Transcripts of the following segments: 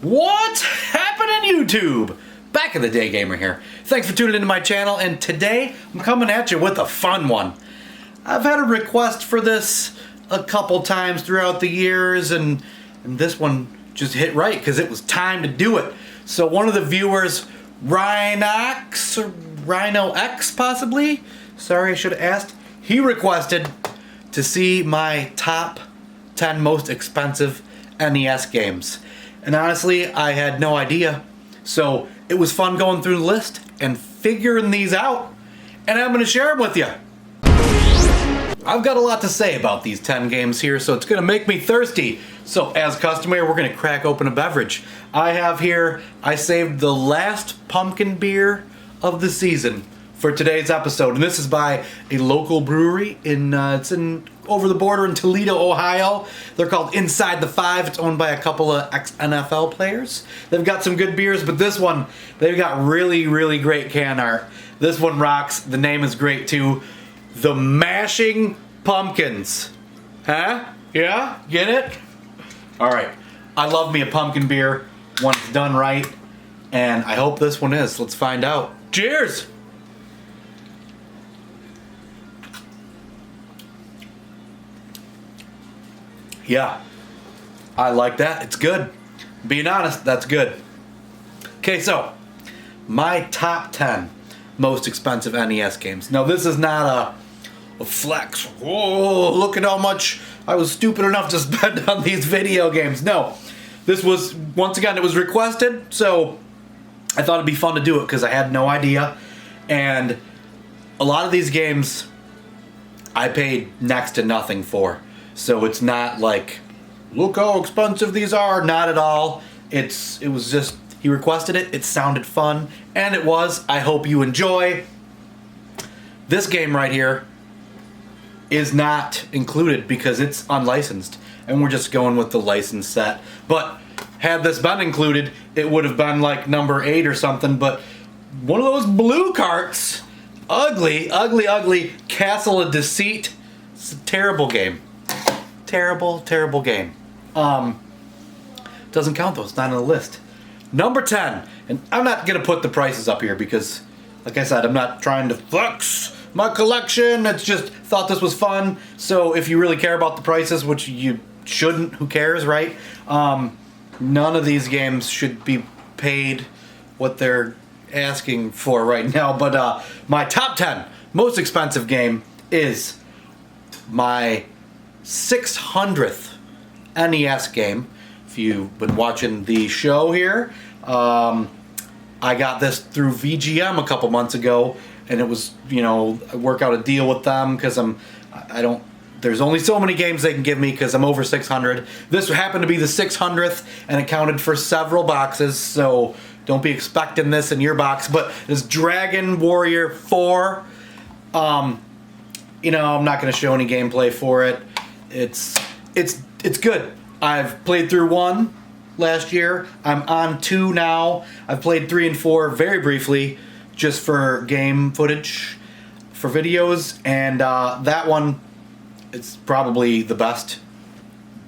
What's happening, YouTube? Back in the day gamer here. Thanks for tuning into my channel, and today I'm coming at you with a fun one. I've had a request for this a couple times throughout the years, and this one just hit right because it was time to do it. So one of the viewers, RHINOX or RHINOX possibly, sorry I should have asked, he requested to see my top 10 most expensive NES games. And honestly, I had no idea. So it was fun going through the list and figuring these out, and I'm going to share them with you. I've got a lot to say about these 10 games here, so it's going to make me thirsty. So as customary, we're going to crack open a beverage. I have here, I saved the last pumpkin beer of the season for today's episode, and this is by a local brewery it's in over the border in Toledo, Ohio. They're called Inside the Five. It's owned by a couple of ex-NFL players. They've got some good beers, but this one, they've got really, really great can art. This one rocks. The name is great too. The Mashing Pumpkins. Huh? Yeah? Get it? Alright. I love me a pumpkin beer when it's done right, and I hope this one is. Let's find out. Cheers! Yeah, I like that. It's good. Being honest, that's good. Okay, so my top 10 most expensive NES games. Now, this is not a flex. Whoa, look at how much I was stupid enough to spend on these video games. No, this was, once again, it was requested, so I thought it'd be fun to do it because I had no idea. And a lot of these games I paid next to nothing for. So it's not like, look how expensive these are. Not at all. It was just, he requested it. It sounded fun, and it was. I hope you enjoy. This game right here is not included because it's unlicensed, and we're just going with the licensed set. But had this been included, it would have been like number 8 or something. But one of those blue carts, ugly, ugly, ugly Castle of Deceit. It's a terrible game. Terrible, terrible game. Doesn't count though, it's not on the list. Number 10, and I'm not gonna put the prices up here because, like I said, I'm not trying to flex my collection. It's just thought this was fun. So if you really care about the prices, which you shouldn't, who cares, right? None of these games should be paid what they're asking for right now. But my top 10 most expensive game is my 600th NES game. If you've been watching the show here, I got this through VGM a couple months ago, and it was, you know, I work out a deal with them because there's only so many games they can give me because I'm over 600. This happened to be the 600th, and it counted for several boxes, so don't be expecting this in your box. But it's Dragon Warrior 4. You know, I'm not going to show any gameplay for it. It's good. I've played through 1 last year. I'm on 2 now. I've played 3 and 4 very briefly, just for game footage, for videos, and that one, it's probably the best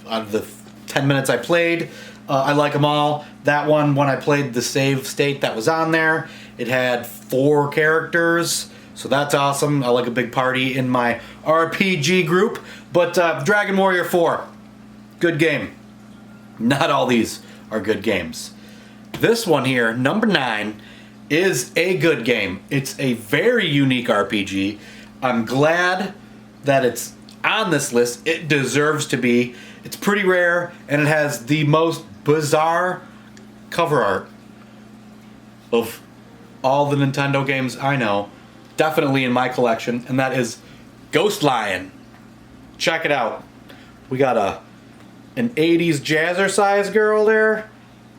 out of the 10 minutes I played. I like them all. That one, when I played the save state that was on there, it had 4 characters. So that's awesome. I like a big party in my RPG group. But Dragon Warrior 4, good game. Not all these are good games. This one here, number 9, is a good game. It's a very unique RPG. I'm glad that it's on this list. It deserves to be. It's pretty rare, and it has the most bizarre cover art of all the Nintendo games I know. Definitely in my collection, and that is Ghost Lion. Check it out. We got an 80s jazzercise girl there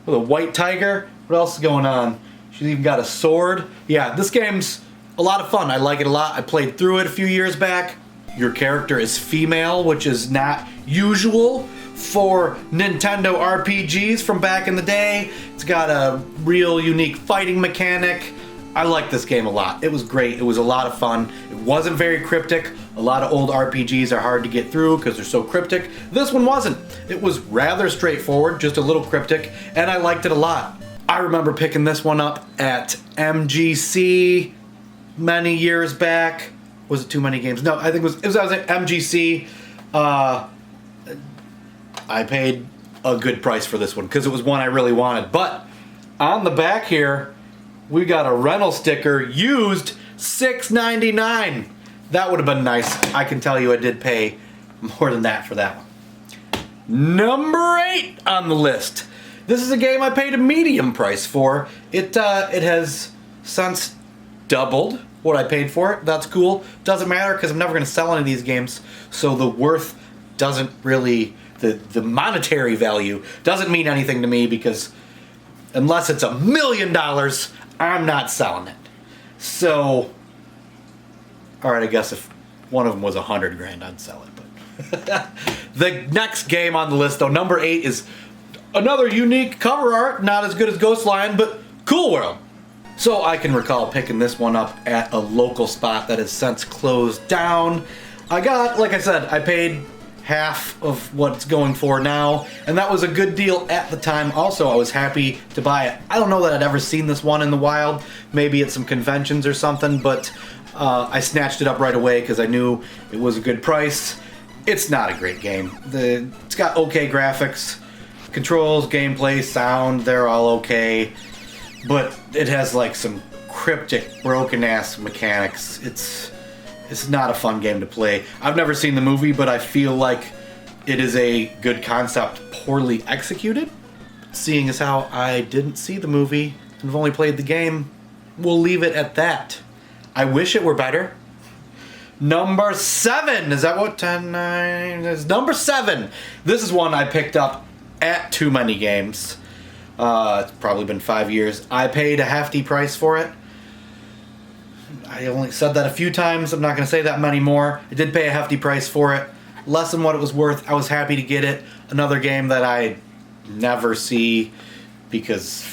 with a white tiger. What else is going on? She's even got a sword. Yeah, this game's a lot of fun. I like it a lot. I played through it a few years back. Your character is female, which is not usual for Nintendo RPGs from back in the day. It's got a real unique fighting mechanic. I like this game a lot. It was great. It was a lot of fun. It wasn't very cryptic. A lot of old RPGs are hard to get through because they're so cryptic. This one wasn't. It was rather straightforward, just a little cryptic, and I liked it a lot. I remember picking this one up at MGC many years back. Was it Too Many Games? No, I think I was at MGC. I paid a good price for this one because it was one I really wanted. But on the back here, we got a rental sticker, used $6.99. That would have been nice. I can tell you I did pay more than that for that one. Number 8 on the list. This is a game I paid a medium price for. It has since doubled what I paid for it. That's cool. Doesn't matter because I'm never going to sell any of these games, so the worth doesn't really, the monetary value doesn't mean anything to me, because unless it's $1 million, I'm not selling it. So, alright, I guess if one of them was $100 grand, I'd sell it. But the next game on the list, though, number 8, is another unique cover art. Not as good as Ghostline, but Cool World. So I can recall picking this one up at a local spot that has since closed down. I got, like I said, I paid half of what it's going for now, and that was a good deal at the time. Also, I was happy to buy it. I don't know that I'd ever seen this one in the wild, maybe at some conventions or something, but I snatched it up right away because I knew it was a good price. It's not a great game. It's got okay graphics, controls, gameplay, sound, they're all okay, but it has like some cryptic, broken-ass mechanics. It's not a fun game to play. I've never seen the movie, but I feel like it is a good concept, poorly executed. Seeing as how I didn't see the movie and have only played the game, we'll leave it at that. I wish it were better. Number 7, is that what 10, 9 is? Number 7. This is one I picked up at Too Many Games. It's probably been 5 years. I paid a hefty price for it. I only said that a few times. I'm not going to say that many more. I did pay a hefty price for it. Less than what it was worth. I was happy to get it. Another game that I never see because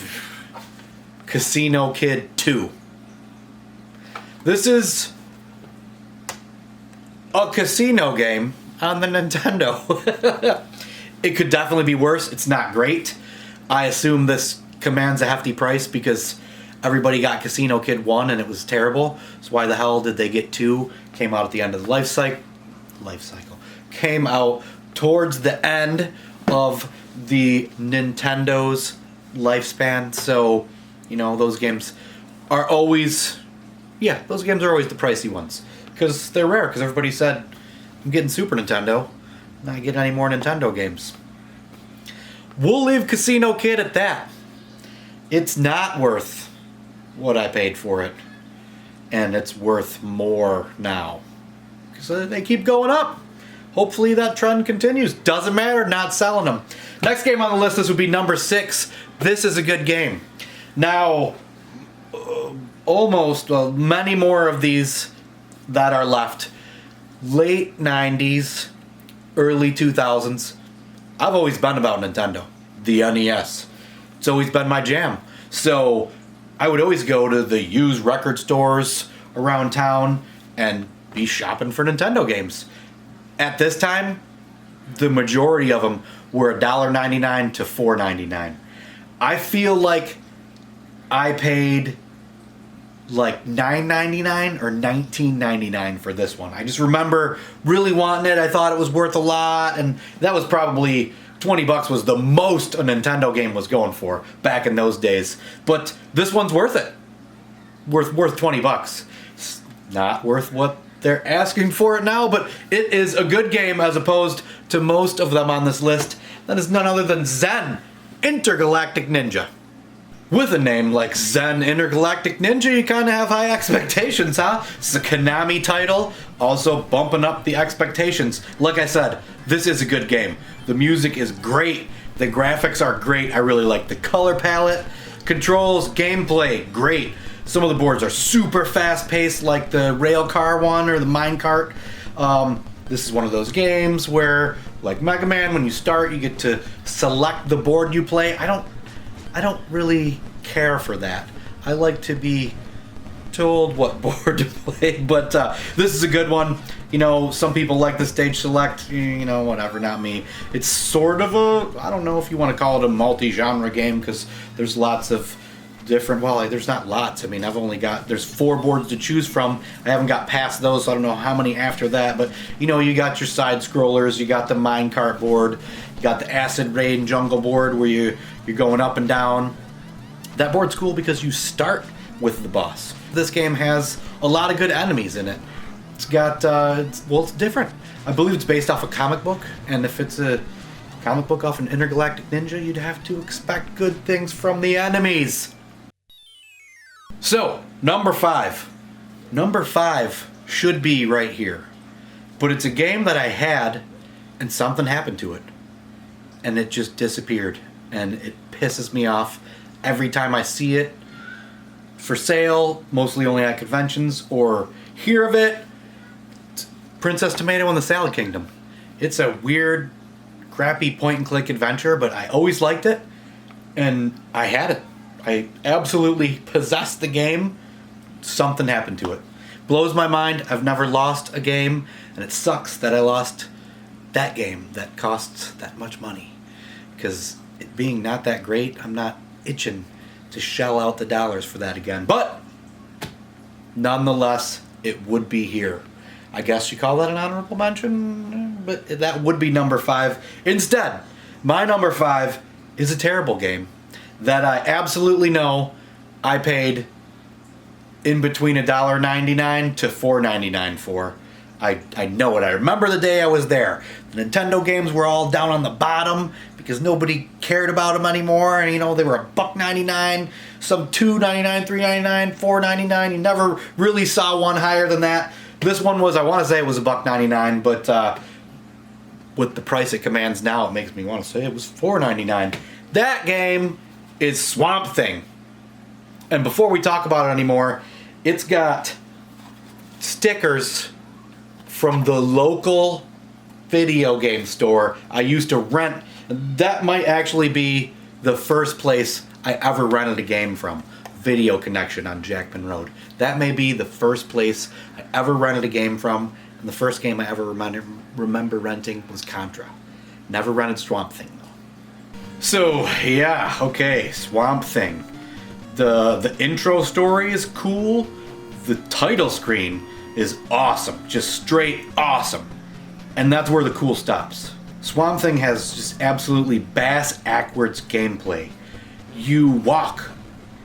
Casino Kid 2. This is a casino game on the Nintendo. It could definitely be worse. It's not great. I assume this commands a hefty price because everybody got Casino Kid 1 and it was terrible. So why the hell did they get 2? Came out at the end of the life cycle. Came out towards the end of the Nintendo's lifespan. So, you know, those games are always, those games are always the pricey ones. Because they're rare, because everybody said, I'm getting Super Nintendo, not getting any more Nintendo games. We'll leave Casino Kid at that. It's not worth what I paid for it, and it's worth more now. Because they keep going up. Hopefully that trend continues. Doesn't matter, not selling them. Next game on the list, this would be number 6. This is a good game. Now, many more of these that are left. Late 90s, early 2000s. I've always been about Nintendo. The NES. It's always been my jam. So I would always go to the used record stores around town and be shopping for Nintendo games. At this time, the majority of them were $1.99 to $4.99. I feel like I paid like $9.99 or $19.99 for this one. I just remember really wanting it. I thought it was worth a lot, and that was probably $20 was the most a Nintendo game was going for back in those days. But this one's worth it. Worth $20. It's not worth what they're asking for it now, but it is a good game as opposed to most of them on this list. That is none other than Zen Intergalactic Ninja. With a name like Zen Intergalactic Ninja, you kind of have high expectations, huh? It's a Konami title, also bumping up the expectations. Like I said, this is a good game. The music is great. The graphics are great. I really like the color palette. Controls, gameplay, great. Some of the boards are super fast-paced, like the rail car one or the minecart. This is one of those games where, like Mega Man, when you start, you get to select the board you play. I don't really care for that. I like to be told what board to play, but this is a good one. You know, some people like the stage select, you know, whatever, not me. It's sort of a, I don't know if you want to call it a multi-genre game, because there's lots of different, well, there's not lots. I mean, there's 4 boards to choose from. I haven't got past those, so I don't know how many after that, but you know, you got your side scrollers, you got the minecart board, you got the acid rain jungle board where you're going up and down. That board's cool because you start with the boss. This game has a lot of good enemies in it. It's got, it's different. I believe it's based off a comic book, and if it's a comic book off an intergalactic ninja, you'd have to expect good things from the enemies. So, number 5. Number 5 should be right here. But it's a game that I had, and something happened to it. And it just disappeared. And it pisses me off every time I see it for sale, mostly only at conventions, or hear of it. It's Princess Tomato and the Salad Kingdom. It's a weird, crappy point-and-click adventure, but I always liked it, and I had it. I absolutely possessed the game. Something happened to it. Blows my mind. I've never lost a game, and it sucks that I lost that game that costs that much money. Because it being not that great, I'm not itching to shell out the dollars for that again. But nonetheless, it would be here. I guess you call that an honorable mention, but that would be number 5. Instead, my number 5 is a terrible game that I absolutely know I paid in between $1.99 to $4.99 for. I know it. I remember the day I was there. The Nintendo games were all down on the bottom because nobody cared about them anymore, and you know, they were $1.99, some $2.99, $3.99, $4.99. You never really saw one higher than that. This one was, I want to say it was $1.99, but with the price it commands now, it makes me want to say it was $4.99. That game is Swamp Thing. And before we talk about it anymore, it's got stickers from the local video game store I used to rent. That might actually be the first place I ever rented a game from. Video Connection on Jackman Road. That may be the first place I ever rented a game from, and the first game I ever remember renting was Contra. Never rented Swamp Thing though. So yeah, okay, Swamp Thing. The intro story is cool. The title screen is awesome, just straight awesome. And that's where the cool stops. Swamp Thing has just absolutely bass-ackwards gameplay. You walk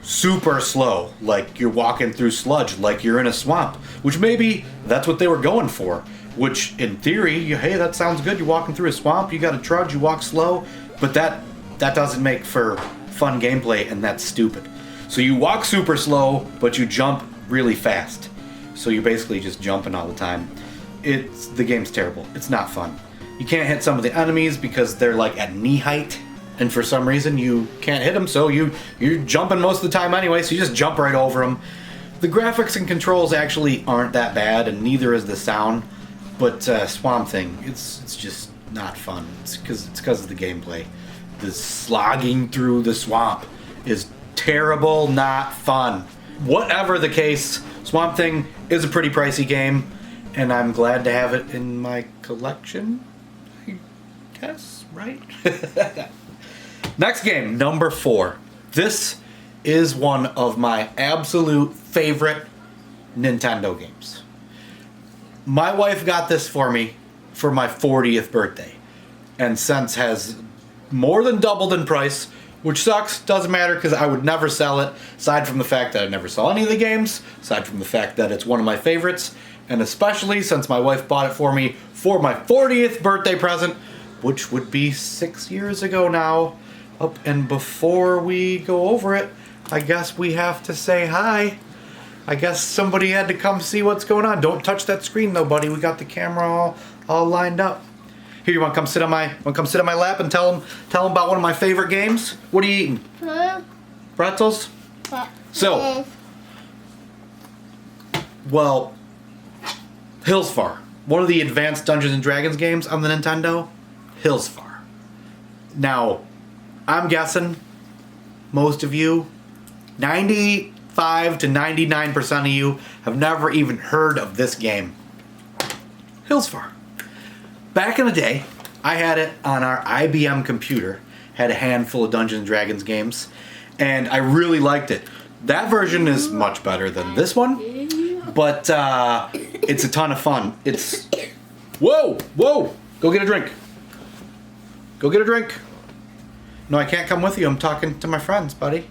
super slow, like you're walking through sludge, like you're in a swamp, which maybe that's what they were going for. Which, in theory, hey, that sounds good. You're walking through a swamp, you gotta trudge, you walk slow, but that doesn't make for fun gameplay, and that's stupid. So you walk super slow, but you jump really fast. So you're basically just jumping all the time. The game's terrible. It's not fun. You can't hit some of the enemies because they're like at knee height, and for some reason you can't hit them, so you're jumping most of the time anyway, so you just jump right over them. The graphics and controls actually aren't that bad, and neither is the sound, but Swamp Thing, it's just not fun. It's because of the gameplay. The slogging through the swamp is terrible, not fun. Whatever the case, Swamp Thing is a pretty pricey game, and I'm glad to have it in my collection, I guess, right? Next game, number 4. This is one of my absolute favorite Nintendo games. My wife got this for me for my 40th birthday, and since has more than doubled in price, which sucks, doesn't matter, because I would never sell it, aside from the fact that I never saw any of the games, aside from the fact that it's one of my favorites, and especially since my wife bought it for me for my 40th birthday present, which would be 6 years ago now. Oh, and before we go over it, I guess we have to say hi. I guess somebody had to come see what's going on. Don't touch that screen though, buddy. We got the camera all lined up. Here, you want to come sit on my lap and tell them about one of my favorite games? What are you eating? Pretzels? So, well, Hillsfar, one of the advanced Dungeons and Dragons games on the Nintendo, Hillsfar. Now, I'm guessing most of you, 95% 95 to 99% of you have never even heard of this game. Hillsfar. Back in the day, I had it on our IBM computer, had a handful of Dungeons & Dragons games, and I really liked it. That version is much better than this one, but it's a ton of fun. It's... Whoa! Whoa! Go get a drink. Go get a drink. No, I can't come with you. I'm talking to my friends, buddy.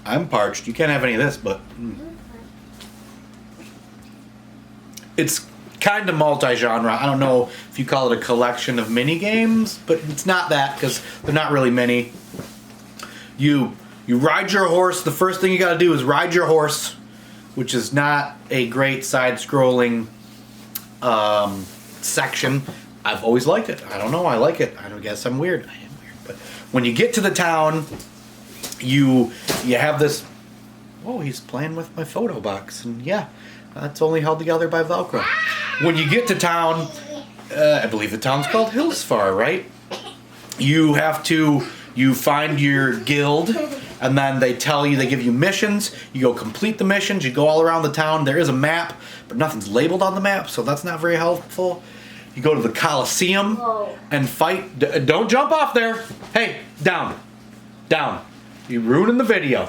I'm parched. You can't have any of this, but... It's kind of multi-genre. I don't know if you call it a collection of mini games, but it's not that because they're not really mini. You ride your horse. The first thing you got to do is ride your horse, which is not a great side-scrolling section. I've always liked it. I don't know. I like it. I don't guess I'm weird. I am weird. But when you get to the town, you have this. Oh, he's playing with my photo box, and yeah, that's only held together by Velcro. When you get to town, I believe the town's called Hillsfar, right? You find your guild, and then they give you missions. You go complete the missions. You go all around the town. There is a map, but nothing's labeled on the map, so that's not very helpful. You go to the Coliseum and fight. Don't jump off there. Hey, down. Down. You're ruining the video.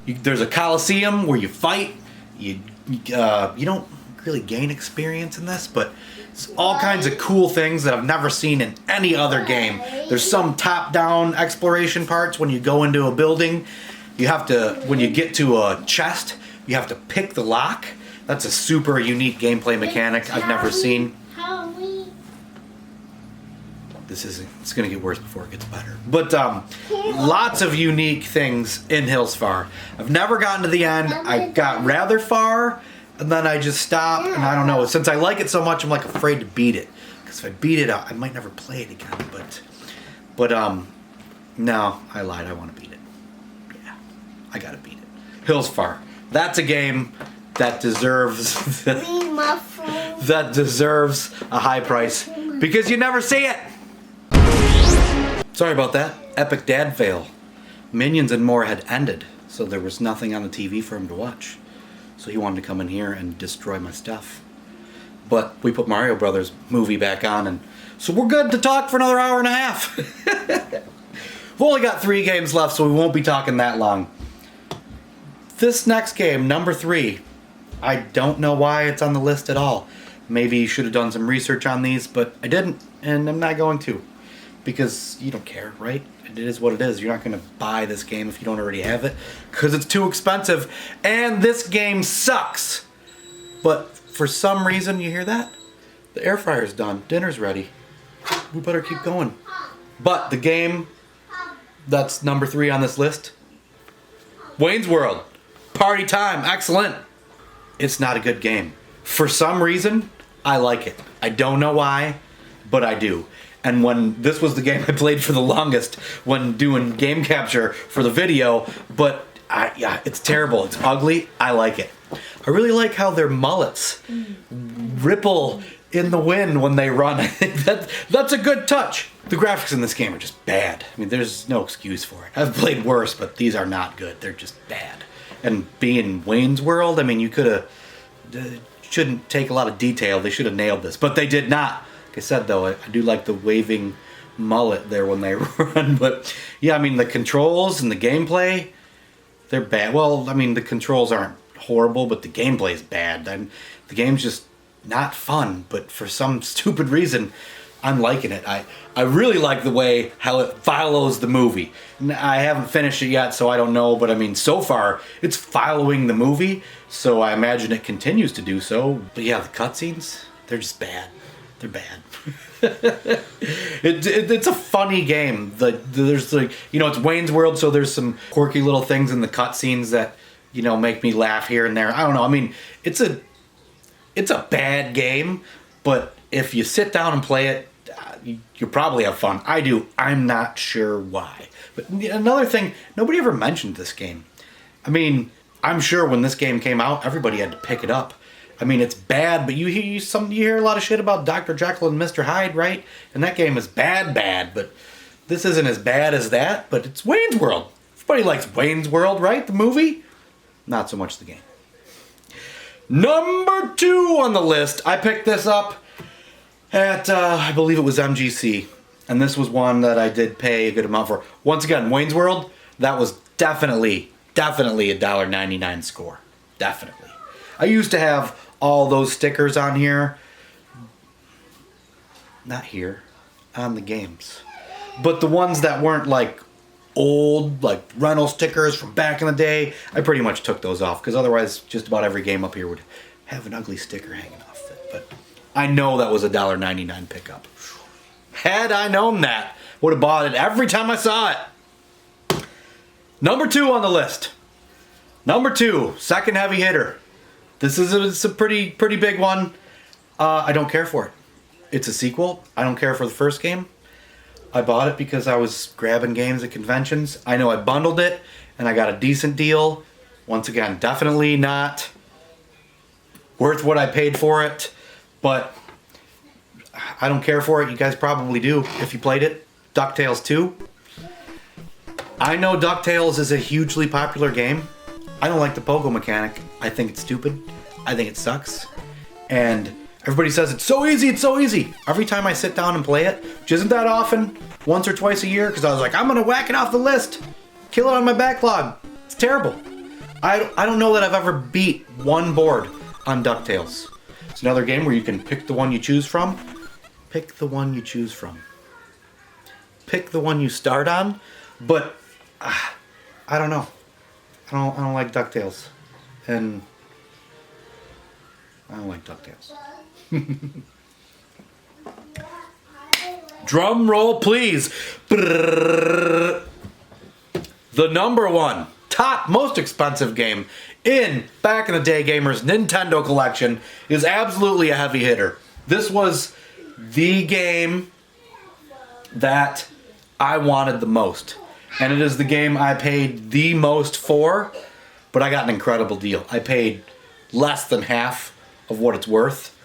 There's a Coliseum where you fight. You don't really gain experience in this, but it's all kinds of cool things that I've never seen in any other game. There's some top-down exploration parts when you go into a building. You have to, when you get to a chest, you have to pick the lock. That's a super unique gameplay mechanic I've never seen. It's gonna get worse before it gets better. But lots of unique things in Hillsfar. I've never gotten to the end. I got rather far, and then I just stopped, and I don't know. Since I like it so much, I'm like afraid to beat it. Because if I beat it, I might never play it again. But no, I lied. I want to beat it. Yeah, I gotta beat it. Hillsfar. That's a game that deserves that deserves a high price because you never see it. Sorry about that. Epic dad fail. Minions and More had ended, so there was nothing on the TV for him to watch. So he wanted to come in here and destroy my stuff. But we put Mario Brothers movie back on, and so we're good to talk for another hour and a half. We've only got 3 games left, so we won't be talking that long. This next game, number 3, I don't know why it's on the list at all. Maybe you should have done some research on these, but I didn't, and I'm not going to. Because you don't care, right? It is what it is. You're not going to buy this game if you don't already have it. Because it's too expensive. And this game sucks. But for some reason, you hear that? The air fryer's done. Dinner's ready. We better keep going. But the game that's number 3 on this list, Wayne's World. Party time. Excellent. It's not a good game. For some reason, I like it. I don't know why, but I do. And when this was the game I played for the longest when doing game capture for the video, but yeah, it's terrible. It's ugly. I like it. I really like how their mullets ripple in the wind when they run. I think that's a good touch. The graphics in this game are just bad. I mean, there's no excuse for it. I've played worse, but these are not good. They're just bad. And being Wayne's World, I mean, you could have... shouldn't take a lot of detail. They should have nailed this, but they did not. Like I said, though, I do like the waving mullet there when they run. But, yeah, I mean, the controls and the gameplay, they're bad. Well, I mean, the controls aren't horrible, but the gameplay is bad. And the game's just not fun. But for some stupid reason, I'm liking it. I really like the way how it follows the movie. I haven't finished it yet, so I don't know. But, I mean, so far, it's following the movie. So I imagine it continues to do so. But, yeah, the cutscenes, they're just bad. They're bad. It's a funny game. There's like, you know, it's Wayne's World, so there's some quirky little things in the cutscenes that, you know, make me laugh here and there. I don't know. I mean, it's a bad game, but if you sit down and play it, you'll probably have fun. I do. I'm not sure why. But another thing, nobody ever mentioned this game. I mean, I'm sure when this game came out, everybody had to pick it up. I mean, it's bad, but you hear a lot of shit about Dr. Jekyll and Mr. Hyde, right? And that game is bad, but This isn't as bad as that, but it's Wayne's World. Everybody likes Wayne's World, right? The movie? Not so much the game. Number 2 on the list. I picked this up at, I believe it was MGC. And this was one that I did pay a good amount for. Once again, Wayne's World, that was definitely a $1.99 score. Definitely. I used to have all those stickers on here. Not here. On the games. But the ones that weren't like old, like rental stickers from back in the day, I pretty much took those off. Because otherwise, just about every game up here would have an ugly sticker hanging off it. But I know that was a $1.99 pickup. Had I known that, would have bought it every time I saw it. Number 2 on the list. Number 2, second heavy hitter. This is a pretty big one. I don't care for it. It's a sequel. I don't care for the first game. I bought it because I was grabbing games at conventions. I know I bundled it and I got a decent deal. Once again, definitely not worth what I paid for it, but I don't care for it. You guys probably do if you played it. DuckTales 2. I know DuckTales is a hugely popular game. I don't like the pogo mechanic. I think it's stupid. I think it sucks. And everybody says it's so easy, it's so easy. Every time I sit down and play it, which isn't that often, once or twice a year, because I was like, I'm going to whack it off the list. Kill it on my backlog. It's terrible. I don't know that I've ever beat one board on DuckTales. It's another game where you can pick the one you choose from. Pick the one you choose from. Pick the one you start on. But I don't know. I don't like DuckTales. And I don't like DuckTales. Drum roll, please. The number 1 top most expensive game in back in the day gamers Nintendo collection is absolutely a heavy hitter. This was the game that I wanted the most. And it is the game I paid the most for, but I got an incredible deal. I paid less than half of what it's worth.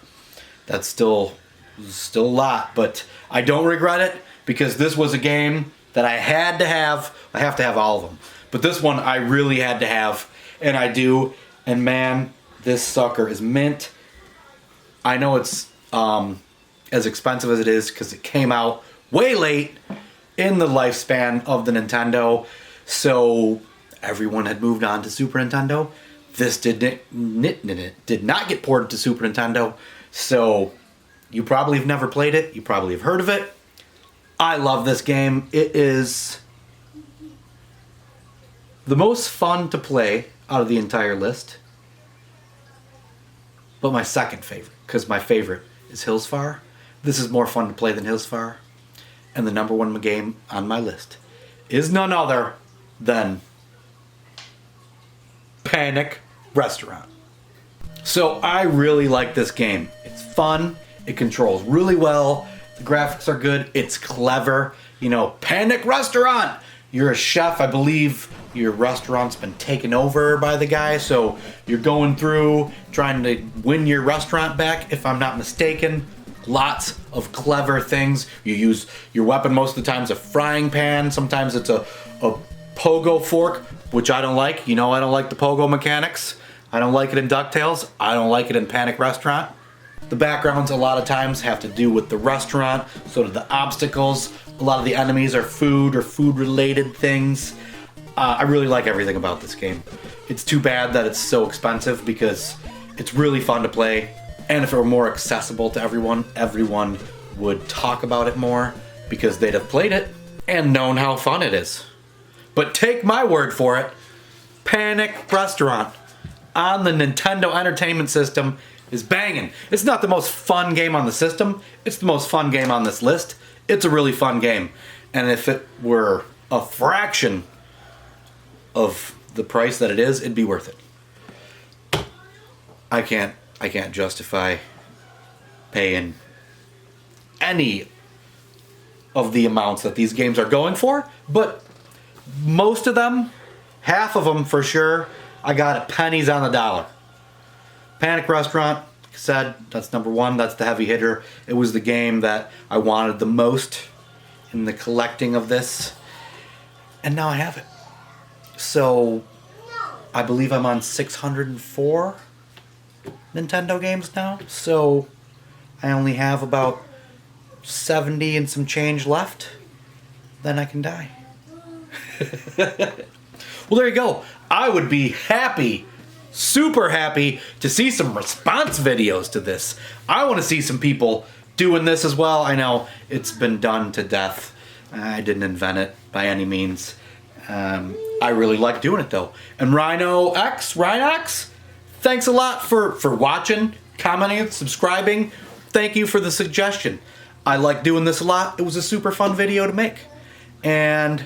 That's still a lot, but I don't regret it because this was a game that I had to have. I have to have all of them. But this one I really had to have, and I do. And man, this sucker is mint. I know it's as expensive as it is because it came out way late in the lifespan of the Nintendo. So everyone had moved on to Super Nintendo. This did not get ported to Super Nintendo. So you probably have never played it. You probably have heard of it. I love this game. It is the most fun to play out of the entire list. But my second favorite, because my favorite is Hillsfar. This is more fun to play than Hillsfar. And the number 1 game on my list is none other than Panic Restaurant. So I really like this game. It's fun. It controls really well. The graphics are good. It's clever. You know, Panic Restaurant. You're a chef. I believe your restaurant's been taken over by the guy. So you're going through trying to win your restaurant back, if I'm not mistaken. Lots of clever things. You use your weapon most of the time is a frying pan. Sometimes it's a pogo fork, which I don't like. You know I don't like the pogo mechanics. I don't like it in DuckTales. I don't like it in Panic Restaurant. The backgrounds a lot of times have to do with the restaurant, so do the obstacles. A lot of the enemies are food or food-related things. I really like everything about this game. It's too bad that it's so expensive because it's really fun to play. And if it were more accessible to everyone, everyone would talk about it more because they'd have played it and known how fun it is. But take my word for it, Panic Restaurant on the Nintendo Entertainment System is banging. It's not the most fun game on the system. It's the most fun game on this list. It's a really fun game. And if it were a fraction of the price that it is, it'd be worth it. I can't justify paying any of the amounts that these games are going for, but most of them, half of them for sure, I got at pennies on the dollar. Panic Restaurant, like I said, that's number 1. That's the heavy hitter. It was the game that I wanted the most. in the collecting of this. And now I have it. So I believe I'm on 604 Nintendo games now. So I only have about 70 and some change left. Then I can die. Well, there you go. I would be happy, super happy, to see some response videos to this. I want to see some people doing this as well. I know it's been done to death. I didn't invent it by any means. I really like doing it though. And RHINOX, thanks a lot for watching, commenting, subscribing. Thank you for the suggestion. I like doing this a lot. It was a super fun video to make. And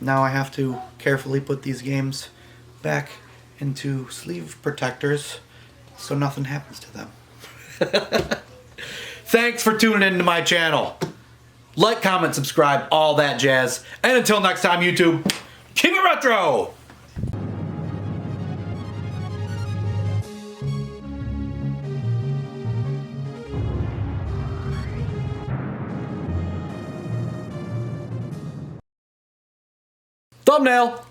now I have to carefully put these games back into sleeve protectors so nothing happens to them. Thanks for tuning into my channel. Like, comment, subscribe, all that jazz. And until next time, YouTube, keep it retro! Thumbnail!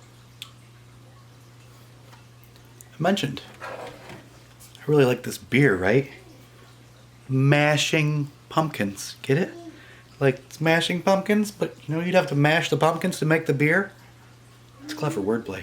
I mentioned, I really like this beer, right? Mashing pumpkins. Get it? Like smashing pumpkins, but you know you'd have to mash the pumpkins to make the beer? It's clever wordplay.